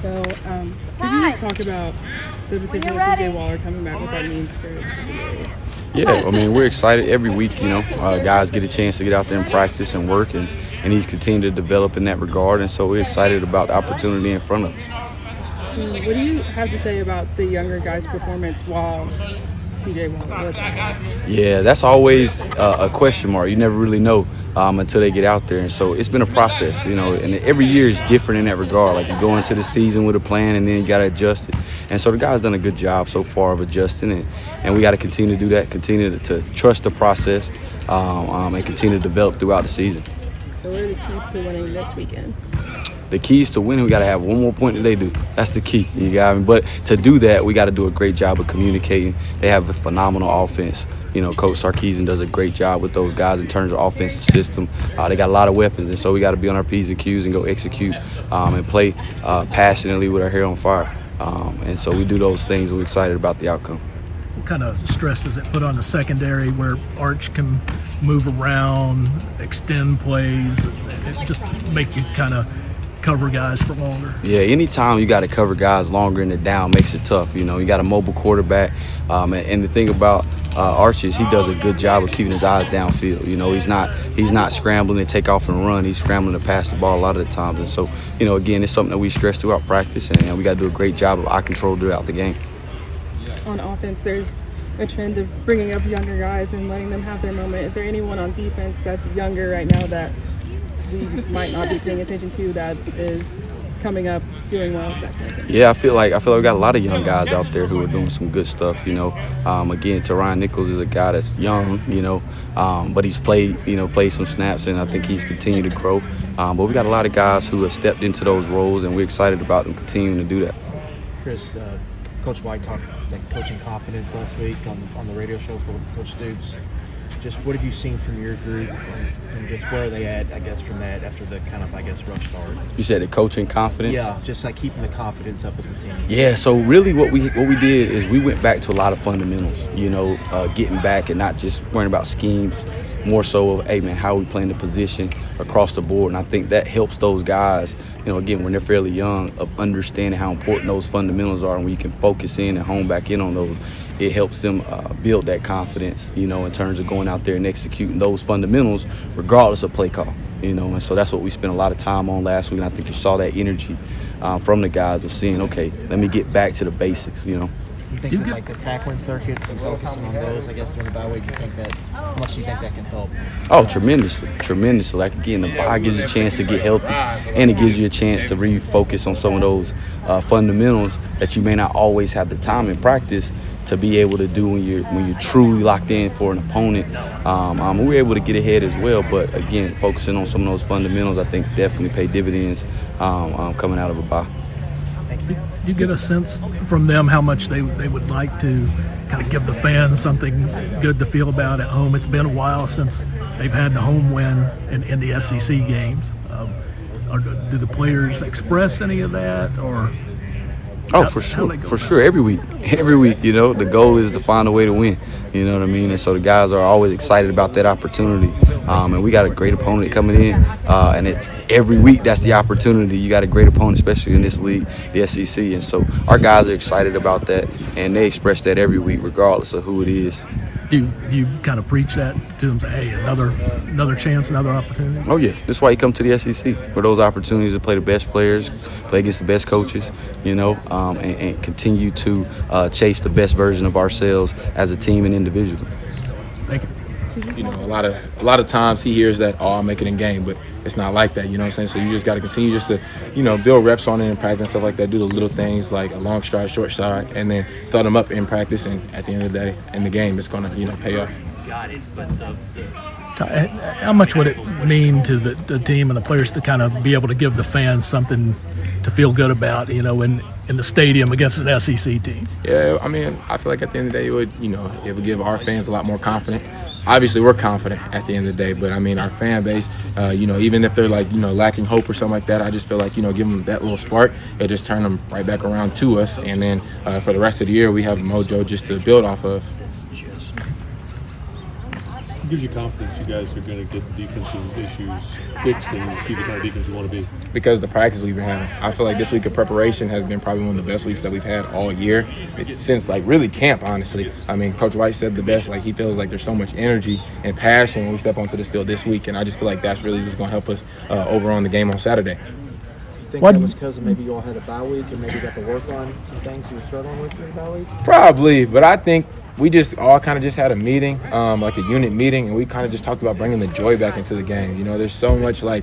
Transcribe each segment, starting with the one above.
So, could you just talk about the potential of DJ Waller coming back, what that means for the secondary? Yeah, I mean, we're excited every week, guys get a chance to get out there and practice and work, and he's continued to develop in that regard, and so we're excited about the opportunity in front of us. What do you have to say about the younger guys' performance while DJ Waller was out? Yeah, that's always a question mark. You never really know until they get out there. And so it's been a process, and every year is different in that regard. Like you go into the season with a plan and then you got to adjust it. And so the guys done a good job so far of adjusting, and we got to continue to do that, continue to trust the process and continue to develop throughout the season. So what are the keys to winning this weekend? The keys to winning, we got to have one more point than they do. That's the key. You got me? But to do that, we got to do a great job of communicating. They have a phenomenal offense. Coach Sarkisian does a great job with those guys in terms of offensive system. They got a lot of weapons, and so we got to be on our P's and Q's and go execute and play passionately with our hair on fire. And so we do those things. We're excited about the outcome. What kind of stress does it put on the secondary where Arch can move around, extend plays, it just make you kind of cover guys for longer? Yeah, anytime you got to cover guys longer in the down makes it tough. You got a mobile quarterback, and the thing about Arch is he does a good job of keeping his eyes downfield. He's not scrambling to take off and run. He's scrambling to pass the ball a lot of the times. And so, again, it's something that we stress throughout practice, and we got to do a great job of eye control throughout the game. On offense, there's a trend of bringing up younger guys and letting them have their moment. Is there anyone on defense that's younger right now that we might not be paying attention to that is coming up, doing well, that kind of thing? Yeah, I feel like we got a lot of young guys out there who are doing some good stuff. Again, Teron Nichols is a guy that's young, but he's played some snaps, and I think he's continued to grow. But we got a lot of guys who have stepped into those roles, and we're excited about them continuing to do that. Chris, Coach White talked like coaching confidence last week on the radio show for Coach Stoops. Just what have you seen from your group, and just where are they at, I guess, from that after the kind of, rough start? You said the coaching confidence? Yeah, just like keeping the confidence up with the team. Yeah, so really what we did is we went back to a lot of fundamentals, getting back and not just worrying about schemes, more so of, hey, man, how are we playing the position across the board? And I think that helps those guys, again, when they're fairly young, of understanding how important those fundamentals are, and when you can focus in and hone back in on those, it helps them build that confidence, in terms of going out there and executing those fundamentals regardless of play call, And so that's what we spent a lot of time on last week, and I think you saw that energy from the guys of seeing, okay, let me get back to the basics, You think that, the tackling circuits and focusing on those, I guess, during the bye week, how much do you think that can help? Oh, tremendously. Like, again, the bye gives you a chance to get healthy, and it gives you a chance to refocus on some of those fundamentals that you may not always have the time in practice to be able to do when you're truly locked in for an opponent. We were able to get ahead as well, but again, focusing on some of those fundamentals, I think definitely pay dividends coming out of a bye. Do you get a sense from them how much they would like to kind of give the fans something good to feel about at home? It's been a while since they've had the home win in the SEC games. Or do the players express any of that, or? Oh, for sure. Every week, the goal is to find a way to win. You know what I mean? And so the guys are always excited about that opportunity. And we got a great opponent coming in, and it's every week that's the opportunity. You got a great opponent, especially in this league, the SEC. And so our guys are excited about that, and they express that every week, regardless of who it is. Do you kind of preach that to them, say, hey, another chance, another opportunity? Oh, yeah. That's why you come to the SEC, for those opportunities to play the best players, play against the best coaches, and continue to chase the best version of ourselves as a team and individually. Thank you. A lot of times he hears that, I'm making it in game, but it's not like that, you know what I'm saying? So you just got to continue just to, build reps on it in practice and stuff like that, do the little things like a long stride, short stride, and then throw them up in practice, and at the end of the day, in the game, it's going to, pay off. How much would it mean to the team and the players to kind of be able to give the fans something to feel good about, in the stadium against an SEC team? Yeah, I feel like at the end of the day, it would give our fans a lot more confidence. Obviously, we're confident at the end of the day, but our fan base, even if they're lacking hope or something like that, I just feel like, give them that little spark, it'll just turn them right back around to us. And then for the rest of the year, we have mojo just to build off of. What gives you confidence you guys are going to get the defensive issues fixed and see the kind of defense you want to be? Because the practice we've been having. I feel like this week of preparation has been probably one of the best weeks that we've had all year since like really camp, honestly. I mean, Coach White said the best, like he feels like there's so much energy and passion when we step onto this field this week, and I just feel like that's really just going to help us over on the game on Saturday. You think that was because maybe you all had a bye week and maybe got to work on some things you were struggling with during the bye week? Probably, but I think we just all kind of just had a meeting, like a unit meeting, and we kind of just talked about bringing the joy back into the game. You know, there's so much we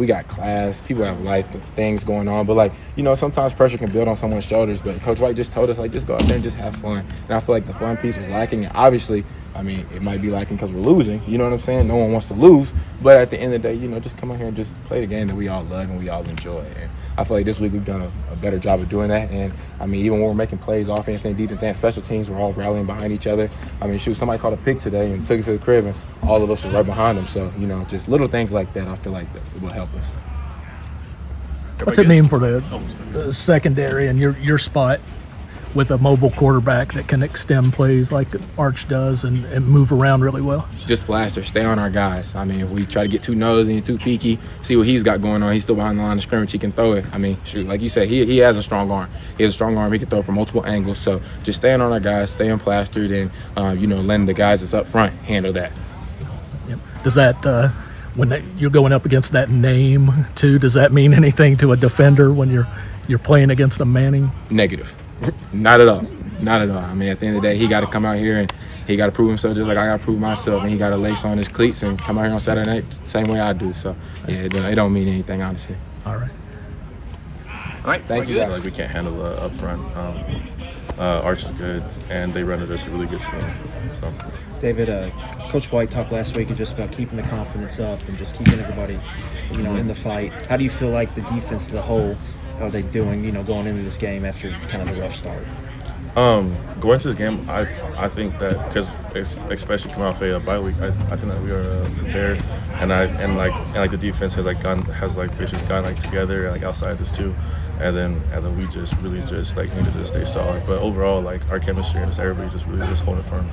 got class, people have life, things going on, but sometimes pressure can build on someone's shoulders. But Coach White just told us, just go out there and just have fun. And I feel like the fun piece was lacking. And obviously, it might be lacking because we're losing. You know what I'm saying? No one wants to lose. But at the end of the day, just come out here and just play the game that we all love and we all enjoy. And I feel like this week we've done a better job of doing that. And, even when we're making plays, offense and defense and special teams, we're all rallying behind each other. Somebody called a pick today and took it to the crib, and all of us are right behind them. So, just little things like that, I feel like that will help us. What's it mean for the secondary and your spot with a mobile quarterback that can extend plays like Arch does and move around really well? Just blaster, stay on our guys. If we try to get too nosy and too peaky, see what he's got going on. He's still behind the line of scrimmage. He can throw it. Like you said, he has a strong arm. He has a strong arm. He can throw from multiple angles. So just staying on our guys, staying plastered, and, letting the guys that's up front handle that. Yep. Does that, when you're going up against that name, too, does that mean anything to a defender when you're playing against a Manning? Negative. Not at all. Not at all. At the end of the day, he got to come out here and he got to prove himself just like I got to prove myself. And he got to lace on his cleats and come out here on Saturday night the same way I do. So, yeah, it don't mean anything, honestly. All right. All right. Thank you, guys. We can't handle up front. Arch is good, and they rendered us a really good scheme. So. David, Coach White talked last week just about keeping the confidence up and just keeping everybody, in the fight. How do you feel like the defense as a whole, how are they doing, going into this game after kind of a rough start? Going into this game, I think that because especially coming off a bye week, I think that we are prepared, and the defense has basically gone together outside this too, and then we just really needed to stay solid. But overall, our chemistry and everybody just really holding firm.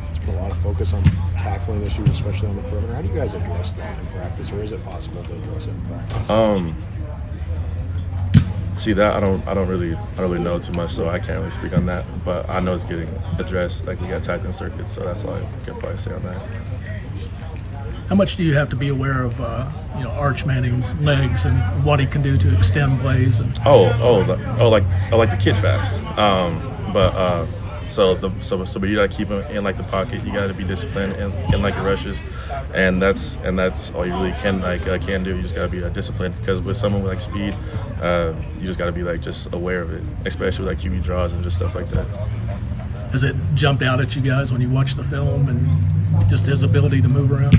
There's been a lot of focus on tackling issues, especially on the perimeter. How do you guys address that in practice, or is it possible to address it in practice? See that I don't really know too much, so I can't really speak on that. But I know it's getting addressed. We got tackling circuits, so that's all I can probably say on that. How much do you have to be aware of, Arch Manning's legs and what he can do to extend plays? And like the kid fast. But you gotta keep him in the pocket. You gotta be disciplined in your rushes, and that's all you really can do. You just gotta be disciplined, because with someone with speed, you just gotta be just aware of it, especially with QB draws and just stuff like that. Does it jump out at you guys when you watch the film and just his ability to move around?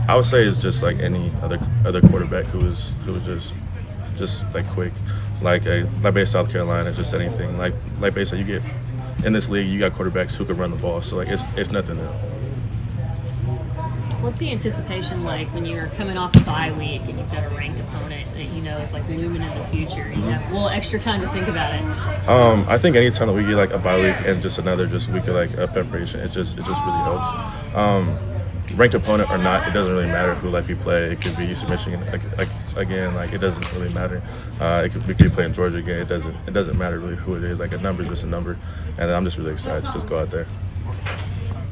I would say it's just like any other quarterback who is just quick. Like base South Carolina, just anything. Like basically you get in this league, you got quarterbacks who can run the ball. So it's nothing new. What's the anticipation like when you're coming off a bye week and you've got a ranked opponent that is looming in the future? You have a little extra time to think about it. I think anytime that we get a bye week and just another week of preparation, it just really helps. Ranked opponent or not, it doesn't really matter who we play. It could be Eastern Michigan again. It doesn't really matter. We could play in Georgia again. It doesn't matter really who it is. A number is just a number, and I'm just really excited to just go out there.